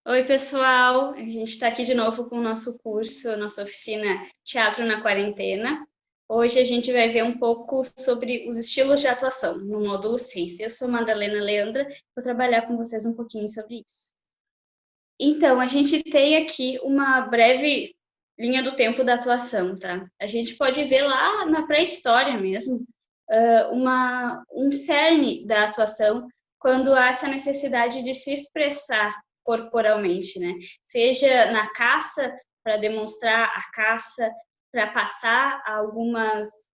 Oi, pessoal! A gente está aqui de novo com o nosso curso, nossa oficina Teatro na Quarentena. Hoje a gente vai ver um pouco sobre os estilos de atuação no módulo 6. Eu sou Madalena Leandra, vou trabalhar com vocês um pouquinho sobre isso. Então, a gente tem aqui uma breve linha do tempo da atuação, tá? A gente pode ver lá na pré-história mesmo, um cerne da atuação quando há essa necessidade de se expressar corporalmente, né? Seja na caça, para demonstrar a caça, para passar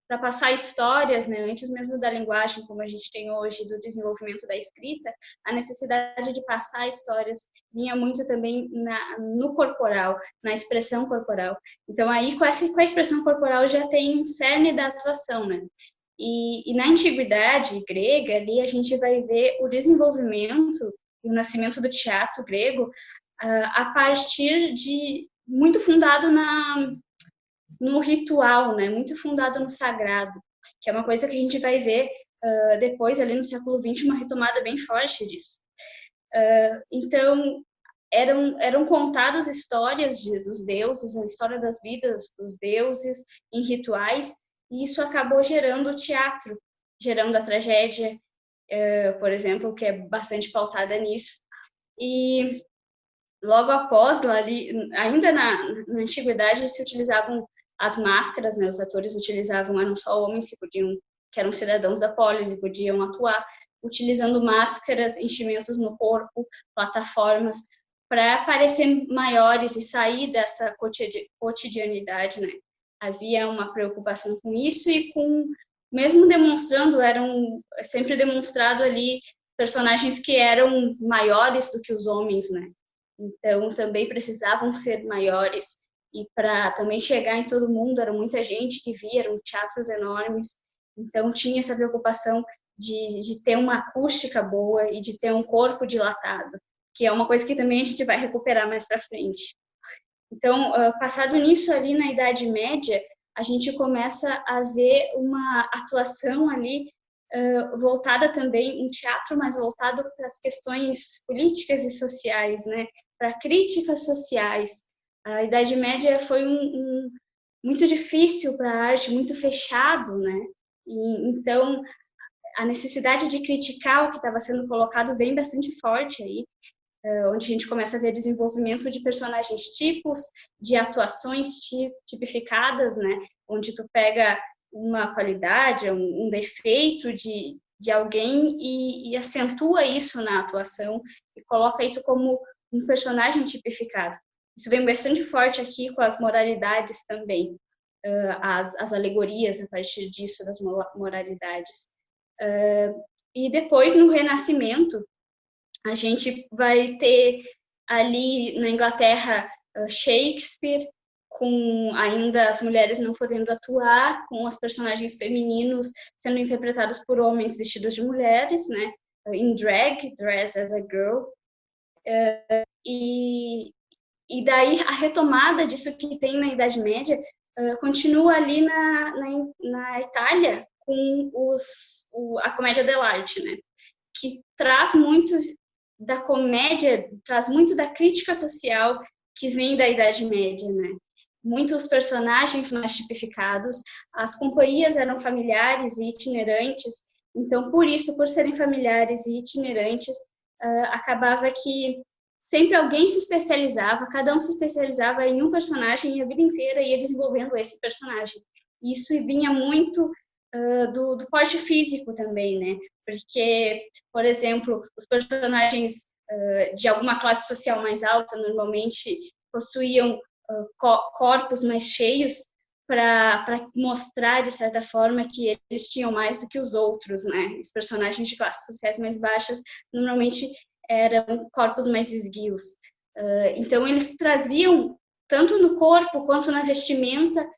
para passar histórias, né? Antes mesmo da linguagem, como a gente tem hoje, do desenvolvimento da escrita, a necessidade de passar histórias vinha muito também no corporal, na expressão corporal. Então, aí, com a expressão corporal, já tem um cerne da atuação, né? E na antiguidade grega, ali a gente vai ver o desenvolvimento e o nascimento do teatro grego a partir de muito fundado no ritual, né? Muito fundado no sagrado, que é uma coisa que a gente vai ver depois, ali no século XX, uma retomada bem forte disso. Então, eram contadas histórias dos deuses, a história das vidas dos deuses em rituais, e isso acabou gerando o teatro, gerando a tragédia, por exemplo, que é bastante pautada nisso. E logo após, ali, ainda na antiguidade, se utilizavam as máscaras, né? Os atores utilizavam, eram só homens que eram cidadãos da polis e podiam atuar, utilizando máscaras, enchimentos no corpo, plataformas, para parecer maiores e sair dessa cotidianidade, né? Havia uma preocupação com isso e mesmo demonstrando, eram sempre demonstrado ali personagens que eram maiores do que os homens, né? Então, também precisavam ser maiores. E para também chegar em todo mundo, era muita gente que via, eram teatros enormes. Então, tinha essa preocupação de ter uma acústica boa e de ter um corpo dilatado, que é uma coisa que também a gente vai recuperar mais para frente. Então, passado nisso, ali na Idade Média, a gente começa a ver uma atuação ali voltada também, um teatro mais voltado para as questões políticas e sociais, né? Para críticas sociais. A Idade Média foi muito difícil para a arte, muito fechado, né? Então, a necessidade de criticar o que estava sendo colocado vem bastante forte aí, onde a gente começa a ver desenvolvimento de personagens tipos, de atuações tipificadas, né? Onde tu pega uma qualidade, um defeito de alguém e acentua isso na atuação e coloca isso como um personagem tipificado. Isso vem bastante forte aqui com as moralidades também, as alegorias a partir disso, das moralidades. E depois, no Renascimento, a gente vai ter ali na Inglaterra Shakespeare, com ainda as mulheres não podendo atuar, com os personagens femininos sendo interpretados por homens vestidos de mulheres, né? Em drag, dress as a girl. E, e daí a retomada disso que tem na Idade Média continua ali na Itália com a comédia dell'arte, né? Que traz muito da comédia, traz muito da crítica social que vem da Idade Média, né? Muitos personagens mais tipificados, as companhias eram familiares e itinerantes, então, por isso, por serem familiares e itinerantes, acabava que sempre alguém se especializava, cada um se especializava em um personagem e a vida inteira ia desenvolvendo esse personagem. Isso vinha muito do porte físico também, né? Porque, por exemplo, os personagens de alguma classe social mais alta normalmente possuíam corpos mais cheios para mostrar, de certa forma, que eles tinham mais do que os outros, né? Os personagens de classes sociais mais baixas normalmente eram corpos mais esguios. Então, eles traziam, tanto no corpo quanto na vestimenta,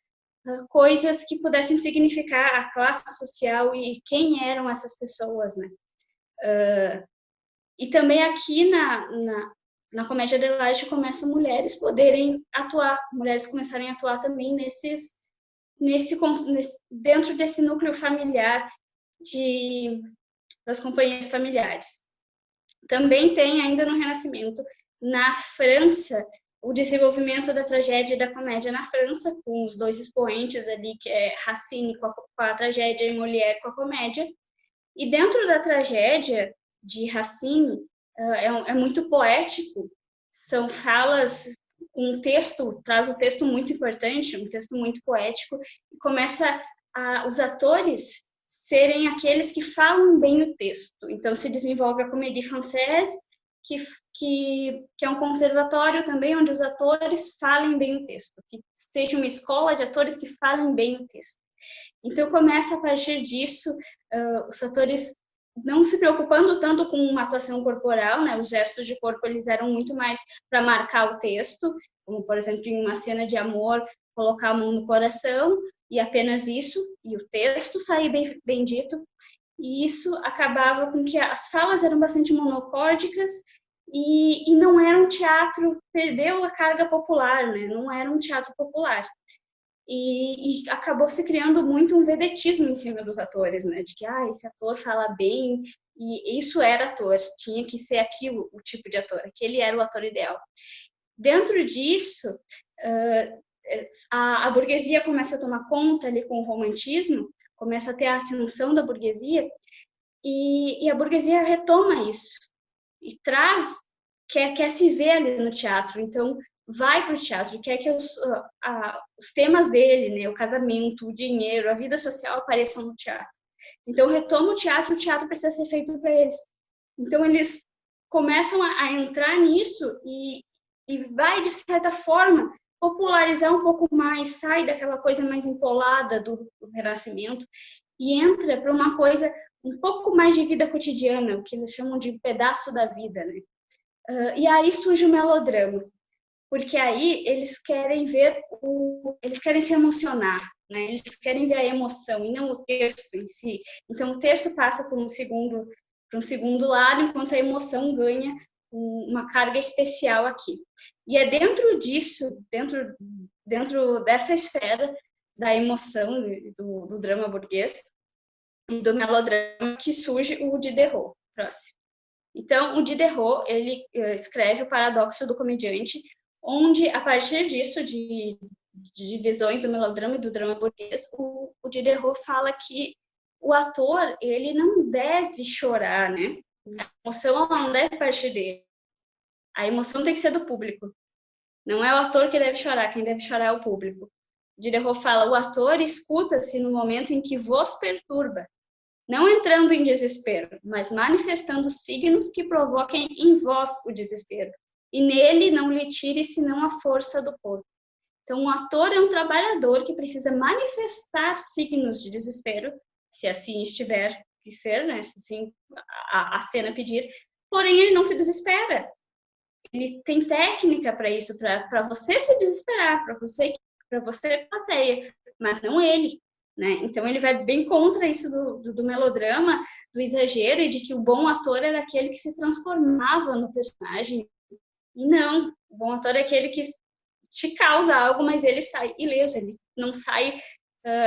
coisas que pudessem significar a classe social e quem eram essas pessoas, né? E também aqui na comédia dell'arte começam mulheres poderem atuar, mulheres começarem a atuar também dentro desse núcleo familiar das companhias familiares. Também tem ainda no Renascimento na França, o desenvolvimento da tragédia e da comédia na França, com os dois expoentes ali, que é Racine com a tragédia e Molière com a comédia. E dentro da tragédia de Racine, é muito poético, são falas com um texto, traz um texto muito importante, um texto muito poético, e começa os atores serem aqueles que falam bem o texto. Então, se desenvolve a Comédie Française, que é um conservatório também, onde os atores falem bem o texto, que seja uma escola de atores que falem bem o texto. Então, começa a partir disso, os atores não se preocupando tanto com uma atuação corporal, né? Os gestos de corpo, eles eram muito mais para marcar o texto, como, por exemplo, em uma cena de amor, colocar a mão no coração, e apenas isso, e o texto sair bem dito. E isso acabava com que as falas eram bastante monocórdicas e não era um teatro, perdeu a carga popular, né? Não era um teatro popular. E acabou se criando muito um vedetismo em cima dos atores, né? De que, esse ator fala bem, e isso era ator, tinha que ser aquilo, o tipo de ator, aquele era o ator ideal. Dentro disso, a burguesia começa a tomar conta ali com o romantismo, começa a ter a ascensão da burguesia, e a burguesia retoma isso, e quer se ver ali no teatro, então vai para o teatro, quer que os temas dele, né, o casamento, o dinheiro, a vida social apareçam no teatro. Então retoma o teatro precisa ser feito para eles. Então eles começam a entrar nisso e vai, de certa forma, popularizar um pouco mais, sai daquela coisa mais empolada do Renascimento e entra para uma coisa um pouco mais de vida cotidiana, o que eles chamam de pedaço da vida, né? E aí surge o melodrama, porque aí eles querem eles querem se emocionar, né? Eles querem ver a emoção e não o texto em si. Então o texto passa para um segundo lado, enquanto a emoção ganha uma carga especial aqui. E é dentro disso, dentro dessa esfera da emoção do drama burguês e do melodrama que surge o Diderot. Próximo. Então, o Diderot, ele escreve o Paradoxo do Comediante, onde, a partir disso, de divisões do melodrama e do drama burguês, o Diderot fala que o ator, ele não deve chorar, né? A emoção não deve partir dele. A emoção tem que ser do público. Não é o ator que deve chorar, quem deve chorar é o público. Diderot fala, o ator escuta-se no momento em que vos perturba, não entrando em desespero, mas manifestando signos que provoquem em vós o desespero. E nele não lhe tire senão a força do corpo. Então, o ator é um trabalhador que precisa manifestar signos de desespero, se assim estiver que ser, né? Se assim a cena pedir, porém ele não se desespera. Ele tem técnica para isso, para você se desesperar, para você plateia, mas não ele. Né? Então ele vai bem contra isso do melodrama, do exagero e de que o bom ator era aquele que se transformava no personagem. E não, o bom ator é aquele que te causa algo, mas ele sai ileso, ele não sai,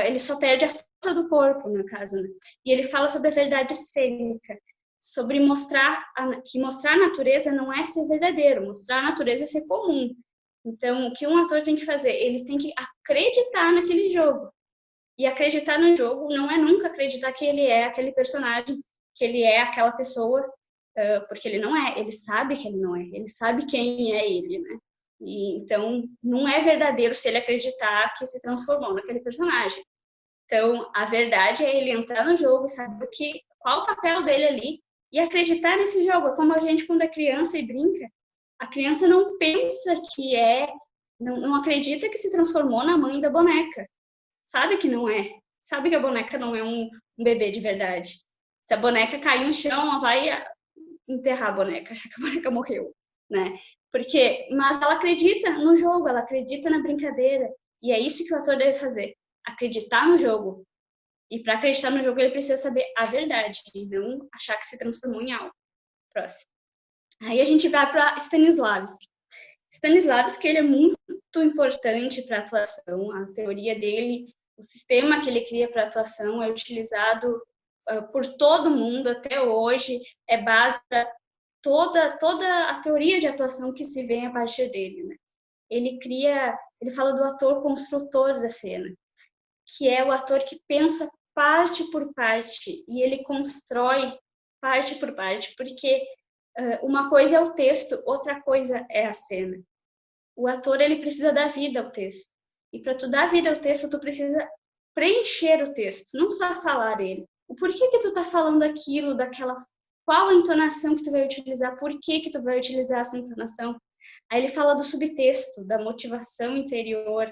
ele só perde a força do corpo, no caso. Né? E ele fala sobre a verdade cênica, sobre que mostrar a natureza não é ser verdadeiro, mostrar a natureza é ser comum. Então, o que um ator tem que fazer? Ele tem que acreditar naquele jogo. E acreditar no jogo não é nunca acreditar que ele é aquele personagem, que ele é aquela pessoa, porque ele não é, ele sabe que ele não é, ele sabe quem é ele, né? E, então, não é verdadeiro se ele acreditar que se transformou naquele personagem. Então, a verdade é ele entrar no jogo, saber qual o papel dele ali e acreditar nesse jogo. É como a gente, quando é criança e brinca, a criança não pensa que não acredita que se transformou na mãe da boneca. Sabe que não é. Sabe que a boneca não é um bebê de verdade. Se a boneca cair no chão, ela vai enterrar a boneca, já que a boneca morreu, né? Mas ela acredita no jogo, ela acredita na brincadeira. E é isso que o ator deve fazer. Acreditar no jogo. E para acreditar no jogo, ele precisa saber a verdade, e não achar que se transformou em algo. Próximo. Aí a gente vai para Stanislavski. Stanislavski, ele é muito importante para a atuação. A teoria dele, o sistema que ele cria para a atuação é utilizado por todo mundo até hoje, é base toda a teoria de atuação que se vê a partir dele, né? Ele fala do ator construtor da cena, que é o ator que pensa parte por parte e ele constrói parte por parte, porque uma coisa é o texto, outra coisa é a cena. O ator, ele precisa dar vida ao texto. E para tu dar vida ao texto, tu precisa preencher o texto, não só falar ele. O porquê que tu tá falando aquilo, daquela... Qual a entonação que tu vai utilizar, por que tu vai utilizar essa entonação. Aí ele fala do subtexto, da motivação interior,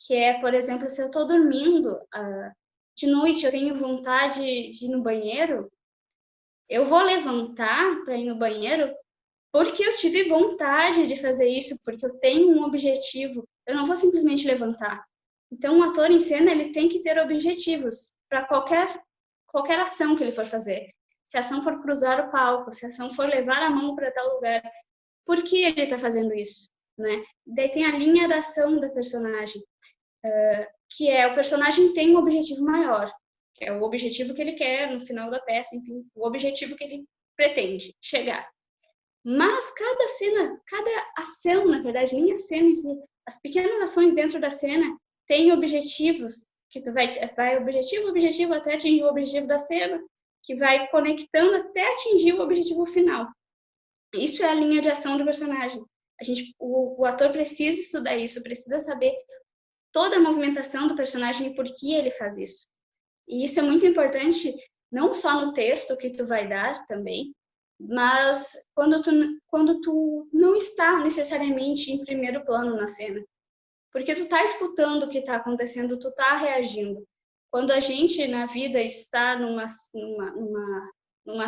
que é, por exemplo, se eu estou dormindo de noite, eu tenho vontade de ir no banheiro, eu vou levantar para ir no banheiro porque eu tive vontade de fazer isso, porque eu tenho um objetivo. Eu não vou simplesmente levantar. Então, o ator em cena, ele tem que ter objetivos para qualquer ação que ele for fazer. Se a ação for cruzar o palco, se a ação for levar a mão para tal lugar, por que ele está fazendo isso? Né? Daí tem a linha da ação da personagem, que é o personagem tem um objetivo maior, que é o objetivo que ele quer no final da peça, enfim, o objetivo que ele pretende chegar. Mas cada cena, cada ação, na verdade, nem a cena em si, as pequenas ações dentro da cena têm objetivos, que tu vai objetivo, até atingir o objetivo da cena, que vai conectando até atingir o objetivo final. Isso é a linha de ação do personagem. O ator precisa estudar isso, precisa saber toda a movimentação do personagem e por que ele faz isso. E isso é muito importante, não só no texto que tu vai dar também, mas quando tu não está necessariamente em primeiro plano na cena. Porque tu tá escutando o que está acontecendo, tu tá reagindo. Quando a gente, na vida, está numa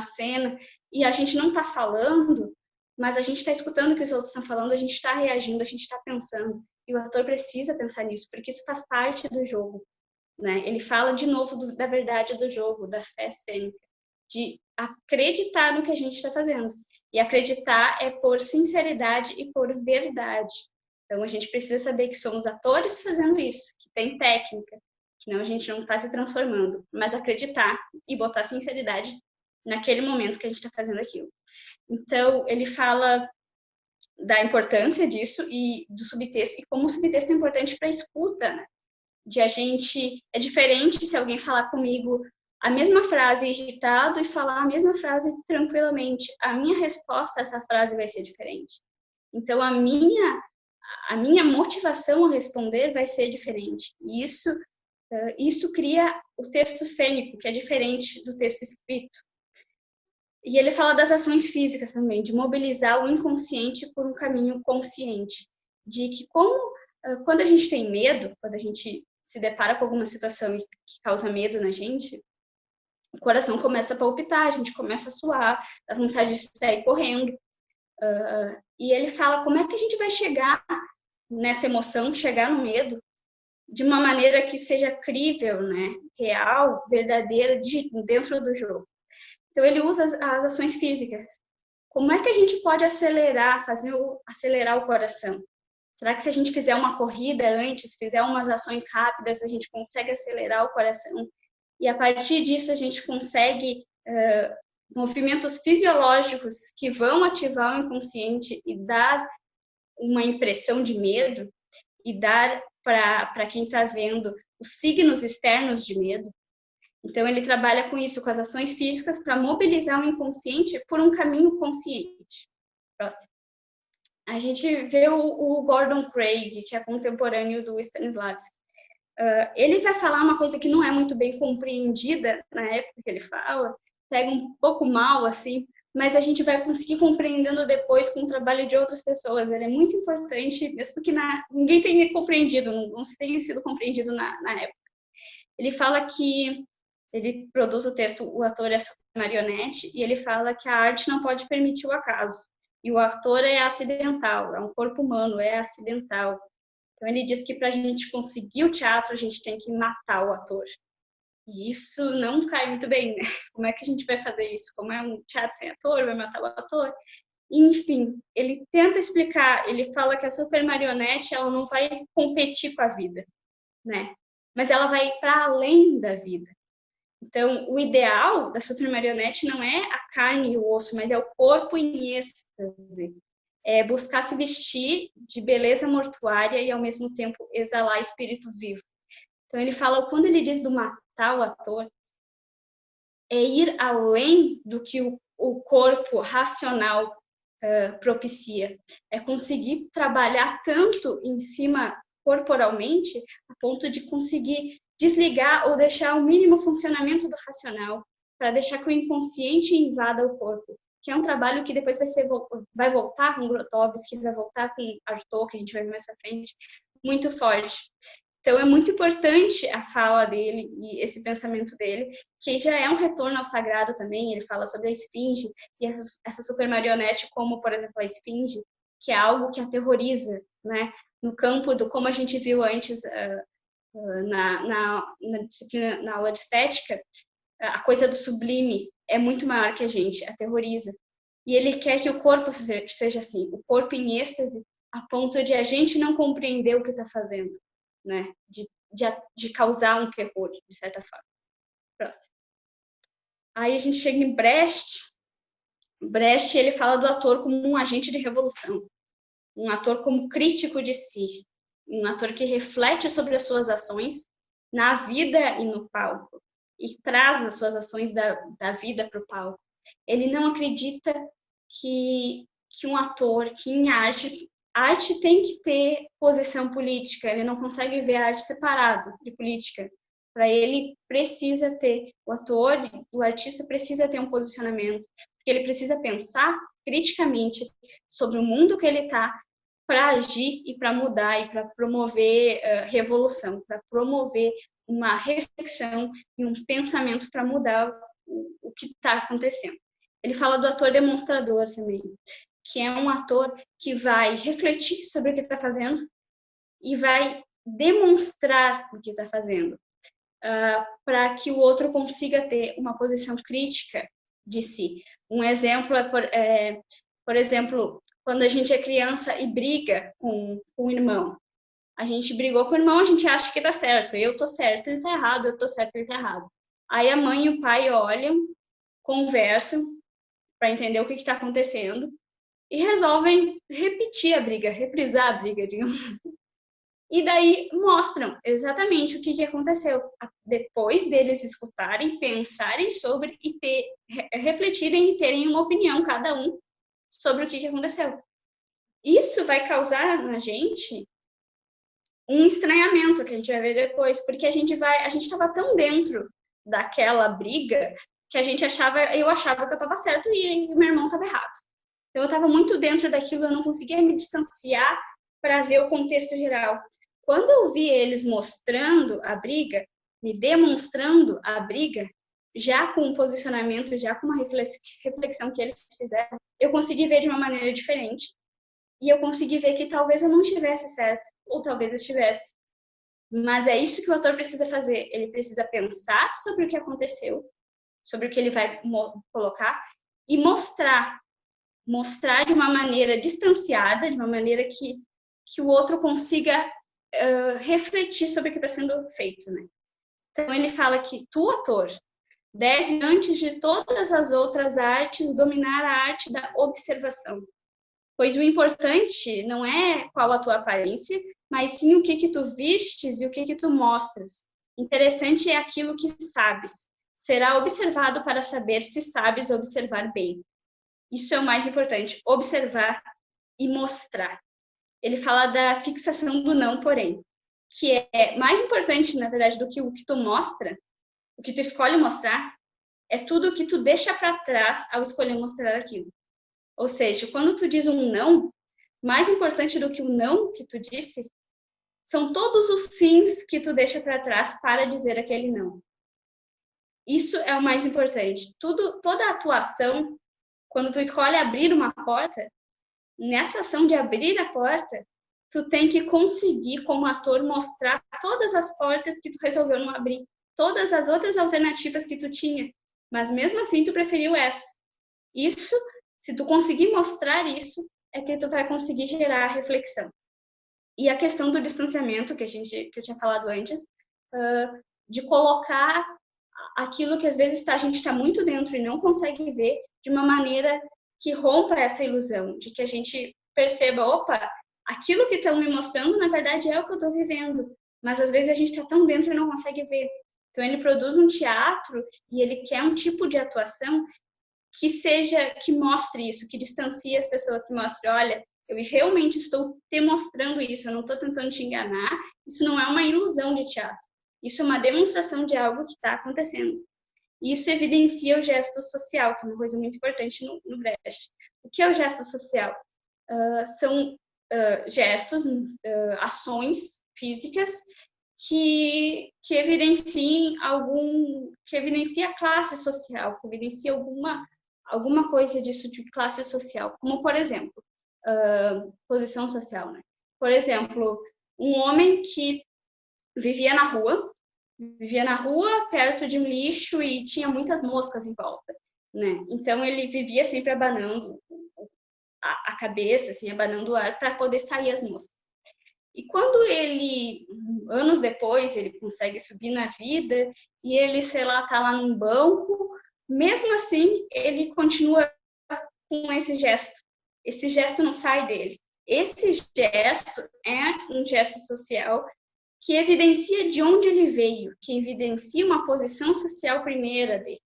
cena e a gente não está falando, mas a gente está escutando o que os outros estão falando, a gente está reagindo, a gente está pensando. E o ator precisa pensar nisso, porque isso faz parte do jogo. Né? Ele fala de novo da verdade do jogo, da fé cênica, de acreditar no que a gente está fazendo. E acreditar é por sinceridade e por verdade. Então a gente precisa saber que somos atores fazendo isso, que tem técnica, que não, a gente não está se transformando, mas acreditar e botar sinceridade naquele momento que a gente está fazendo aquilo. Então ele fala da importância disso e do subtexto, e como o subtexto é importante para a escuta, né? De a gente... É diferente se alguém falar comigo a mesma frase irritado e falar a mesma frase tranquilamente. A minha resposta a essa frase vai ser diferente. Então, a minha motivação a responder vai ser diferente. E isso cria o texto cênico, que é diferente do texto escrito. E ele fala das ações físicas também, de mobilizar o inconsciente por um caminho consciente. De que quando a gente tem medo, quando a gente se depara com alguma situação que causa medo na gente, o coração começa a palpitar, a gente começa a suar, dá vontade de sair correndo. E ele fala como é que a gente vai chegar nessa emoção, chegar no medo, de uma maneira que seja crível, né? Real, verdadeira, dentro do jogo. Então, ele usa as ações físicas. Como é que a gente pode acelerar o coração? Será que se a gente fizer uma corrida antes, fizer umas ações rápidas, a gente consegue acelerar o coração? E a partir disso a gente consegue movimentos fisiológicos que vão ativar o inconsciente e dar uma impressão de medo e dar para quem está vendo os signos externos de medo. Então, ele trabalha com isso, com as ações físicas, para mobilizar o inconsciente por um caminho consciente. Próximo. A gente vê o Gordon Craig, que é contemporâneo do Stanislavski. Ele vai falar uma coisa que não é muito bem compreendida na época que ele fala, pega um pouco mal, assim, mas a gente vai conseguir compreendendo depois com o trabalho de outras pessoas. Ele é muito importante, mesmo que ninguém tenha compreendido, não tenha sido compreendido na época. Ele fala que ele produz o texto O Ator é a Marionete, e ele fala que a arte não pode permitir o acaso. E o ator é acidental, é um corpo humano, é acidental. Então, ele diz que para a gente conseguir o teatro, a gente tem que matar o ator. E isso não cai muito bem, né? Como é que a gente vai fazer isso? Como é um teatro sem ator, vai matar o ator? Enfim, ele tenta explicar, ele fala que a super marionete, ela não vai competir com a vida, né? Mas ela vai para além da vida. Então, o ideal da super marionete não é a carne e o osso, mas é o corpo em êxtase. É buscar se vestir de beleza mortuária e, ao mesmo tempo, exalar espírito vivo. Então, ele fala, quando ele diz do matar o ator, é ir além do que o corpo racional propicia. É conseguir trabalhar tanto em cima corporalmente, a ponto de conseguir desligar ou deixar o mínimo funcionamento do racional, para deixar que o inconsciente invada o corpo, que é um trabalho que depois vai voltar com Grotowski, vai voltar com Artaud, que a gente vai ver mais para frente, muito forte. Então, é muito importante a fala dele e esse pensamento dele, que já é um retorno ao sagrado também. Ele fala sobre a esfinge e essa super marionete, como, por exemplo, a esfinge, que é algo que aterroriza, né? No campo do, como a gente viu antes na disciplina, na aula de estética, a coisa do sublime é muito maior que a gente, aterroriza. E ele quer que o corpo seja assim, o corpo em êxtase, a ponto de a gente não compreender o que está fazendo, né? De causar um terror, de certa forma. Próximo. Aí a gente chega em Brecht. Brecht, ele fala do ator como um agente de revolução, um ator como crítico de si, um ator que reflete sobre as suas ações na vida e no palco, e traz as suas ações da vida para o palco. Ele não acredita que um ator, que em arte tem que ter posição política, ele não consegue ver a arte separado de política. Para ele, precisa ter, o ator, o artista precisa ter um posicionamento, porque ele precisa pensar criticamente sobre o mundo que ele está, para agir e para mudar e para promover revolução, para promover uma reflexão e um pensamento para mudar o que está acontecendo. Ele fala do ator demonstrador também, que é um ator que vai refletir sobre o que está fazendo e vai demonstrar o que está fazendo, para que o outro consiga ter uma posição crítica de si. Um exemplo é, por exemplo, quando a gente é criança e briga com o irmão. A gente brigou com o irmão, a gente acha que tá certo. Eu tô certo, ele tá errado, eu tô certo, ele tá errado. Aí a mãe e o pai olham, conversam para entender o que está acontecendo e resolvem repetir a briga, reprisar a briga, digamos assim. E daí mostram exatamente o que aconteceu. Depois deles escutarem, pensarem sobre e refletirem e terem uma opinião, cada um, sobre o que aconteceu. Isso vai causar na gente um estranhamento, que a gente vai ver depois, porque a gente estava tão dentro daquela briga que eu achava que eu estava certo e meu irmão estava errado. Então eu estava muito dentro daquilo, eu não conseguia me distanciar para ver o contexto geral. Quando eu vi eles mostrando a briga, me demonstrando a briga, já com um posicionamento, já com uma reflexão que eles fizeram, eu consegui ver de uma maneira diferente. E eu consegui ver que talvez eu não estivesse certo, ou talvez eu estivesse. Mas é isso que o ator precisa fazer. Ele precisa pensar sobre o que aconteceu, sobre o que ele vai colocar, e mostrar de uma maneira distanciada, de uma maneira que o outro consiga refletir sobre o que está sendo feito, né? Então ele fala que tu, ator, deve, antes de todas as outras artes, dominar a arte da observação. Pois o importante não é qual a tua aparência, mas sim o que tu vistes e o que tu mostras. Interessante é aquilo que sabes. Será observado para saber se sabes observar bem. Isso é o mais importante, observar e mostrar. Ele fala da fixação do não, porém, que é mais importante, na verdade, do que o que tu mostra, o que tu escolhe mostrar, é tudo o que tu deixa para trás ao escolher mostrar aquilo. Ou seja, quando tu diz um não, mais importante do que o não que tu disse, são todos os sims que tu deixa para trás para dizer aquele não. Isso é o mais importante. Toda a atuação, quando tu escolhe abrir uma porta, nessa ação de abrir a porta, tu tem que conseguir, como ator, mostrar todas as portas que tu resolveu não abrir, todas as outras alternativas que tu tinha, mas mesmo assim tu preferiu essa. Isso, se tu conseguir mostrar isso, é que tu vai conseguir gerar a reflexão. E a questão do distanciamento, que eu tinha falado antes, de colocar aquilo que às vezes a gente está muito dentro e não consegue ver de uma maneira que rompa essa ilusão, de que a gente perceba, opa, aquilo que estão me mostrando, na verdade, é o que eu estou vivendo, mas às vezes a gente está tão dentro e não consegue ver. Então ele produz um teatro e ele quer um tipo de atuação que mostre isso, que distancie as pessoas, que mostre, olha, eu realmente estou te mostrando isso, eu não estou tentando te enganar, isso não é uma ilusão de teatro, isso é uma demonstração de algo que está acontecendo. E isso evidencia o gesto social, que é uma coisa muito importante no Brecht. O que é o gesto social? São gestos, ações físicas que evidenciem que evidencia a classe social, que evidencia alguma coisa disso de classe social, como por exemplo, posição social, né? Por exemplo, um homem que vivia na rua perto de um lixo e tinha muitas moscas em volta, né? Então ele vivia sempre abanando a cabeça, assim, abanando o ar para poder sair as moscas. E quando ele, anos depois, ele consegue subir na vida e ele, sei lá, tá lá num banco, mesmo assim, ele continua com esse gesto. Esse gesto não sai dele. Esse gesto é um gesto social que evidencia de onde ele veio, que evidencia uma posição social primeira dele.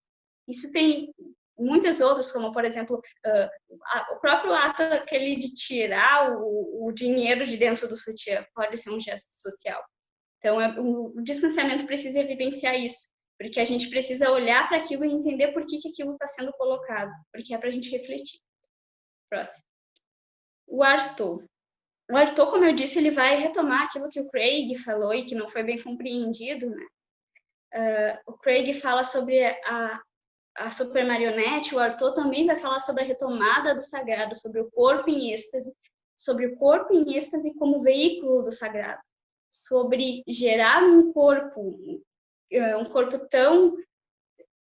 Isso tem muitas outras, como, por exemplo, o próprio ato aquele de tirar o dinheiro de dentro do sutiã pode ser um gesto social. Então, o distanciamento precisa evidenciar isso, porque a gente precisa olhar para aquilo e entender por que aquilo está sendo colocado, porque é para a gente refletir. Próximo. O Arthur. O Arthur, como eu disse, ele vai retomar aquilo que o Craig falou e que não foi bem compreendido, né? O Craig fala sobre a super marionete, o Arthur também vai falar sobre a retomada do sagrado, sobre o corpo em êxtase como veículo do sagrado, sobre gerar um corpo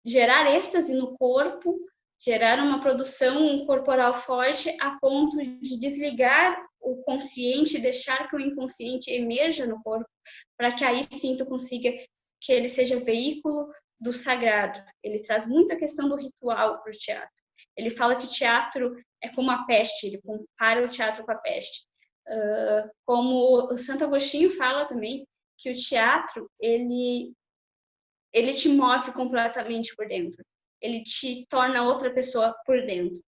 gerar êxtase no corpo, gerar uma produção corporal forte a ponto de desligar o consciente, deixar que o inconsciente emerja no corpo, para que aí sim tu consiga que ele seja veículo do sagrado. Ele traz muito a questão do ritual para o teatro. Ele fala que o teatro é como a peste, ele compara o teatro com a peste. Como o Santo Agostinho fala também, que o teatro, ele te move completamente por dentro. Ele te torna outra pessoa por dentro.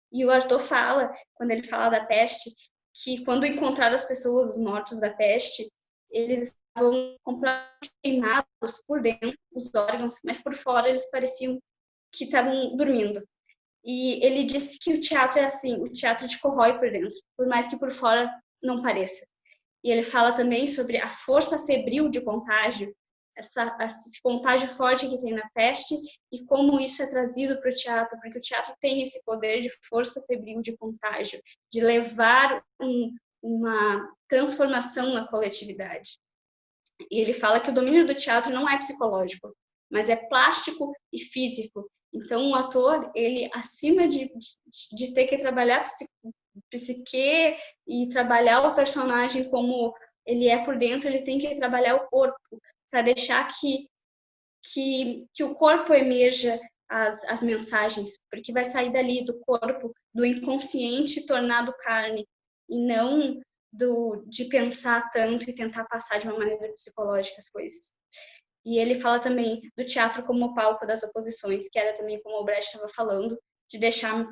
E o Arthur fala, quando ele fala da peste, que quando encontraram as pessoas, os mortos da peste, eles estavam completamente queimados por dentro, os órgãos, mas por fora eles pareciam que estavam dormindo. E ele disse que o teatro é assim, o teatro te corrói por dentro, por mais que por fora não pareça. E ele fala também sobre a força febril de contágio, esse contágio forte que tem na peste e como isso é trazido para o teatro, porque o teatro tem esse poder de força febril de contágio, de levar uma transformação na coletividade. E ele fala que o domínio do teatro não é psicológico, mas é plástico e físico. Então, o ator, ele, acima de ter que trabalhar psique e trabalhar o personagem como ele é por dentro, ele tem que trabalhar o corpo para deixar que o corpo emerja as mensagens, porque vai sair dali do corpo, do inconsciente tornado carne, e não de pensar tanto e tentar passar de uma maneira psicológica as coisas. E ele fala também do teatro como palco das oposições, que era também como o Brecht estava falando, de deixar,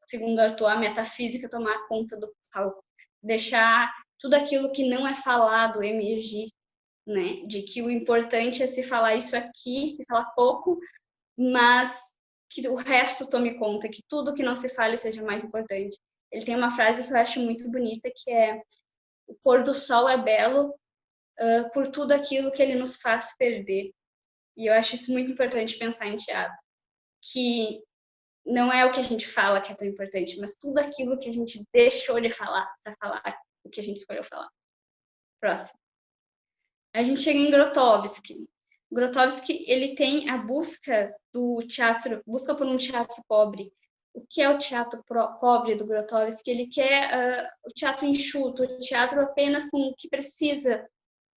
segundo Arthur, a metafísica tomar conta do palco, deixar tudo aquilo que não é falado emergir, né? De que o importante é se falar isso aqui, se falar pouco, mas que o resto tome conta, que tudo que não se fale seja mais importante. Ele tem uma frase que eu acho muito bonita, que é: o pôr do sol é belo por tudo aquilo que ele nos faz perder. E eu acho isso muito importante pensar em teatro, que não é o que a gente fala que é tão importante, mas tudo aquilo que a gente deixou de falar para falar o que a gente escolheu falar. Próximo. A gente chega em Grotowski. Grotowski, ele tem a busca do teatro, busca por um teatro pobre. O que é o teatro pobre do Grotowski? Ele quer o teatro enxuto, o teatro apenas com o que precisa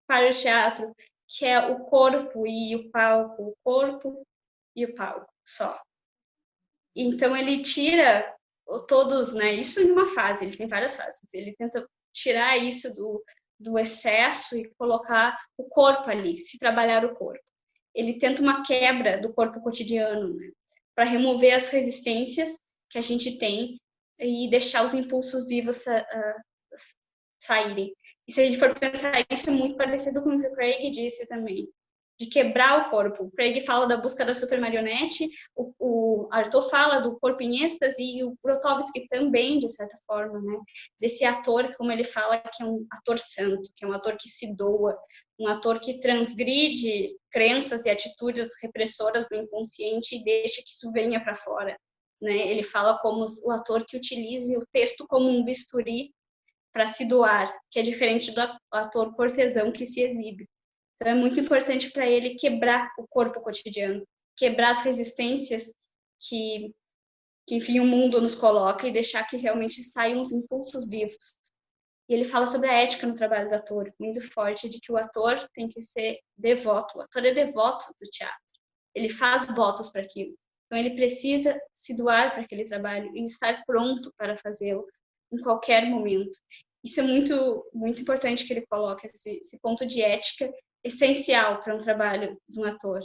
para o teatro. que é o corpo e o palco, o corpo e o palco só. Então ele tira todos, né? Isso em uma fase, ele tem várias fases. Ele tenta tirar isso do excesso e colocar o corpo ali, se trabalhar o corpo. Ele tenta uma quebra do corpo cotidiano, né? Para remover as resistências que a gente tem e deixar os impulsos vivos saírem. E se a gente for pensar, isso é muito parecido com o que o Craig disse também, de quebrar o corpo. O Craig fala da busca da super marionete, o Arthur fala do corpo em êxtase e o Grotowski também, de certa forma, né? Desse ator, como ele fala, que é um ator santo, que é um ator que se doa, um ator que transgride crenças e atitudes repressoras do inconsciente e deixa que isso venha para fora. Né? Ele fala como o ator que utilize o texto como um bisturi para se doar, que é diferente do ator cortesão que se exibe. Então, é muito importante para ele quebrar o corpo cotidiano, quebrar as resistências que, enfim, o mundo nos coloca e deixar que realmente saiam os impulsos vivos. E ele fala sobre a ética no trabalho do ator, muito forte, de que o ator tem que ser devoto. O ator é devoto do teatro. Ele faz votos para aquilo. Então, ele precisa se doar para aquele trabalho e estar pronto para fazê-lo em qualquer momento. Isso é muito, muito importante que ele coloque, esse ponto de ética essencial para um trabalho de um ator,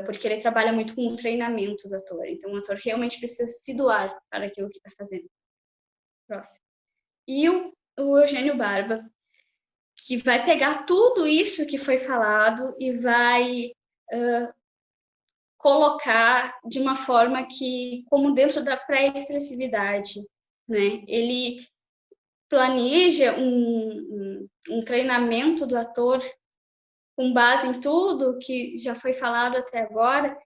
porque ele trabalha muito com o treinamento do ator. Então, o ator realmente precisa se doar para aquilo que está fazendo. Próximo. E o Eugênio Barba, que vai pegar tudo isso que foi falado e vai colocar de uma forma que, como dentro da pré-expressividade, né? Ele planeja um treinamento do ator com base em tudo que já foi falado até agora,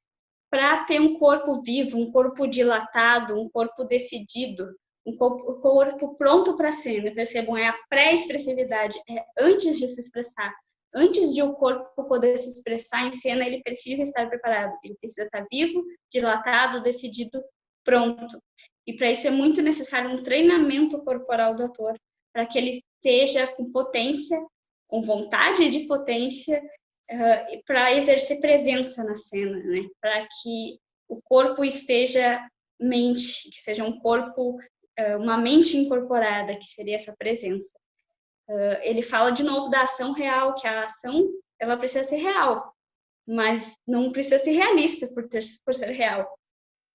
para ter um corpo vivo, um corpo dilatado, um corpo decidido, um corpo pronto para a cena. Percebam, é a pré-expressividade, é antes de se expressar. Antes de o corpo poder se expressar em cena, ele precisa estar preparado, ele precisa estar vivo, dilatado, decidido, pronto. E para isso é muito necessário um treinamento corporal do ator, para que ele esteja com potência, com vontade de potência, para exercer presença na cena, né? Para que o corpo esteja mente, que seja um corpo, uma mente incorporada, que seria essa presença. Ele fala de novo da ação real, que a ação ela precisa ser real, mas não precisa ser realista por ser real.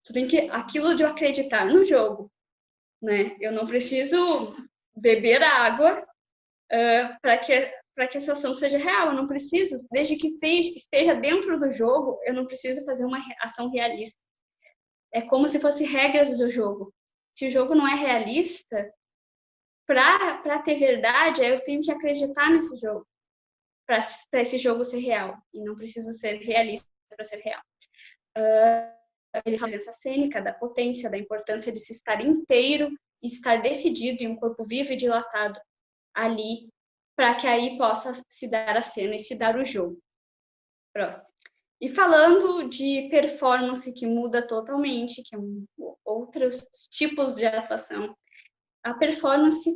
Tu tem que aquilo de eu acreditar no jogo, né? Eu não preciso beber água para que essa ação seja real. Eu não preciso, desde que esteja dentro do jogo, eu não preciso fazer uma ação realista. É como se fossem regras do jogo. Se o jogo não é realista, para ter verdade, eu tenho que acreditar nesse jogo, para esse jogo ser real. E não preciso ser realista para ser real. Ele faz essa cênica da potência, da importância de se estar inteiro e estar decidido em um corpo vivo e dilatado ali, para que aí possa se dar a cena e se dar o jogo. Próximo. E falando de performance que muda totalmente, que é outros tipos de atuação, a performance,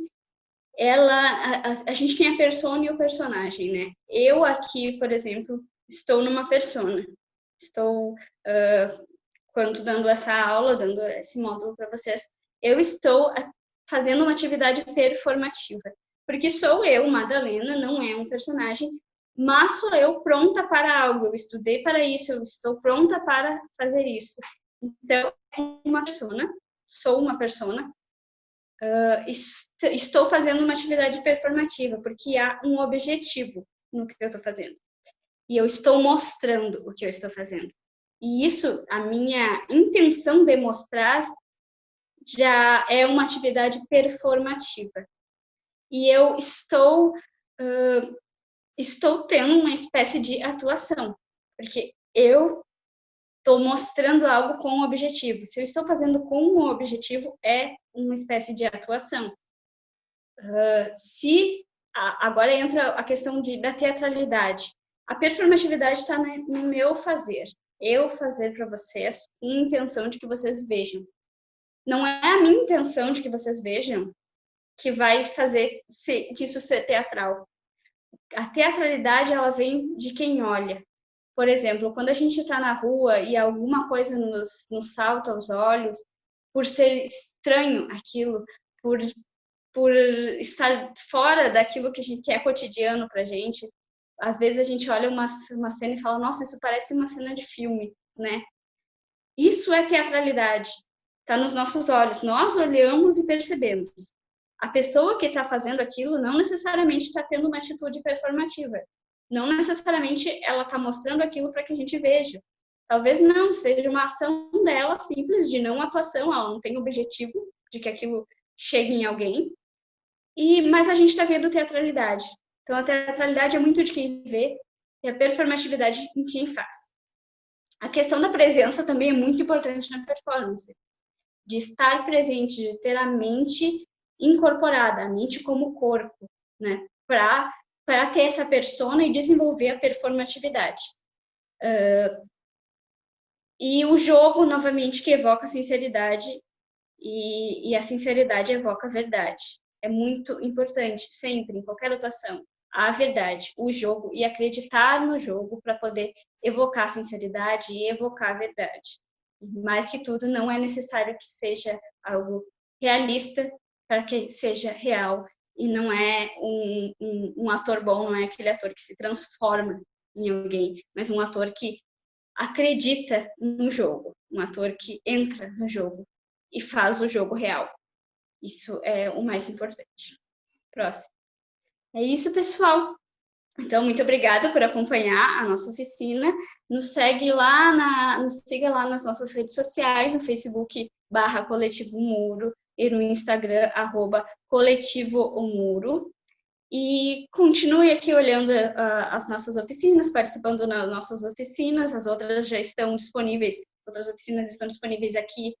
a gente tem a persona e o personagem, né? Eu aqui, por exemplo, estou numa persona. Estou, quando dando essa aula, dando esse módulo para vocês, eu estou fazendo uma atividade performativa. Porque sou eu, Madalena, não é um personagem, mas sou eu pronta para algo. Eu estudei para isso, eu estou pronta para fazer isso. Então, uma persona, sou uma persona, estou fazendo uma atividade performativa, porque há um objetivo no que eu estou fazendo. E eu estou mostrando o que eu estou fazendo. E isso, a minha intenção de mostrar, já é uma atividade performativa. E eu estou tendo uma espécie de atuação, porque eu estou mostrando algo com um objetivo. Se eu estou fazendo com um objetivo, é uma espécie de atuação. Agora entra a questão da teatralidade. A performatividade está no meu fazer. Eu fazer para vocês com a intenção de que vocês vejam. Não é a minha intenção de que vocês vejam que vai fazer que isso seja teatral. A teatralidade, ela vem de quem olha. Por exemplo, quando a gente está na rua e alguma coisa nos salta aos olhos, por ser estranho aquilo, por estar fora daquilo que é cotidiano para a gente, às vezes a gente olha uma cena e fala, nossa, isso parece uma cena de filme, né? Isso é teatralidade, está nos nossos olhos, nós olhamos e percebemos. A pessoa que está fazendo aquilo não necessariamente está tendo uma atitude performativa, não necessariamente ela está mostrando aquilo para que a gente veja. Talvez não, seja uma ação dela simples, de não atuação, ela não tem objetivo de que aquilo chegue em alguém, mas a gente está vendo teatralidade. Então, a teatralidade é muito de quem vê e a performatividade em quem faz. A questão da presença também é muito importante na performance, de estar presente, de ter a mente incorporada, a mente como corpo, né? Para ter essa persona e desenvolver a performatividade. E o jogo, novamente, que evoca a sinceridade, e a sinceridade evoca a verdade. É muito importante, sempre, em qualquer atuação, a verdade, o jogo, e acreditar no jogo para poder evocar a sinceridade e evocar a verdade. Mais que tudo, não é necessário que seja algo realista para que seja real, e não é um ator bom, não é aquele ator que se transforma em alguém, mas um ator que acredita no jogo, um ator que entra no jogo e faz o jogo real. Isso é o mais importante. Próximo. É isso, pessoal. Então, muito obrigada por acompanhar a nossa oficina. Nos siga lá nas nossas redes sociais, no Facebook /Coletivo Muro e no Instagram @Coletivo Muro. E continue aqui olhando as nossas oficinas, participando das nossas oficinas. As outras já estão disponíveis, as outras oficinas estão disponíveis aqui,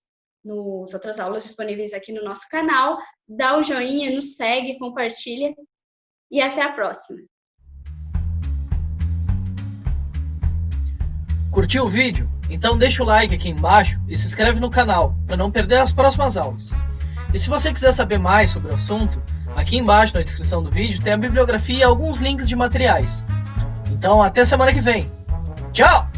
as outras aulas disponíveis aqui no nosso canal. Dá o joinha, nos segue, compartilha e até a próxima. Curtiu o vídeo? Então deixa o like aqui embaixo e se inscreve no canal para não perder as próximas aulas. E se você quiser saber mais sobre o assunto, aqui embaixo na descrição do vídeo tem a bibliografia e alguns links de materiais. Então até semana que vem. Tchau!